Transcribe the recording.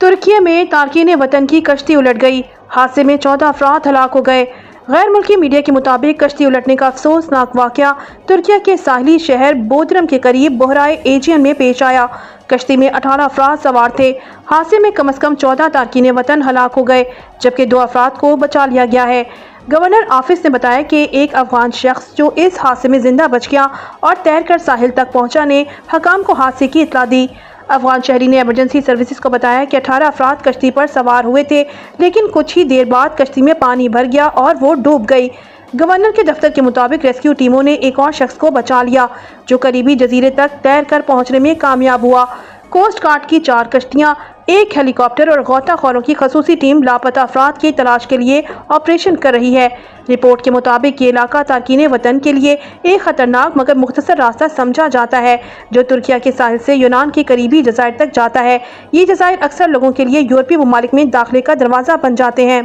ترکی میں تارکین وطن کی کشتی الٹ گئی، حادثے میں 14 افراد ہلاک ہو گئے۔ غیر ملکی میڈیا کے مطابق کشتی الٹنے کا افسوسناک واقعہ ترکیہ کے ساحلی شہر بودرم کے قریب بحیرہ ایجین میں پیش آیا۔ کشتی میں 18 افراد سوار تھے۔ حادثے میں کم از کم 14 تارکین وطن ہلاک ہو گئے، جبکہ 2 افراد کو بچا لیا گیا ہے۔ گورنر آفس نے بتایا کہ ایک افغان شخص جو اس حادثے میں زندہ بچ گیا اور تیر کر ساحل تک پہنچا نے حکام کو حادثے کی اطلاع دی۔ افغان شہری نے ایمرجنسی سروسز کو بتایا کہ 18 افراد کشتی پر سوار ہوئے تھے، لیکن کچھ ہی دیر بعد کشتی میں پانی بھر گیا اور وہ ڈوب گئی۔ گورنر کے دفتر کے مطابق ریسکیو ٹیموں نے ایک اور شخص کو بچا لیا، جو قریبی جزیرے تک تیر کر پہنچنے میں کامیاب ہوا۔ کوسٹ گارڈ کی 4 کشتیاں، ایک ہیلی کاپٹر اور غوطہ خوروں کی خصوصی ٹیم لاپتہ افراد کی تلاش کے لیے آپریشن کر رہی ہے۔ رپورٹ کے مطابق یہ علاقہ تارکین وطن کے لیے ایک خطرناک مگر مختصر راستہ سمجھا جاتا ہے، جو ترکیہ کے ساحل سے یونان کے قریبی جزائر تک جاتا ہے۔ یہ جزائر اکثر لوگوں کے لیے یورپی ممالک میں داخلے کا دروازہ بن جاتے ہیں۔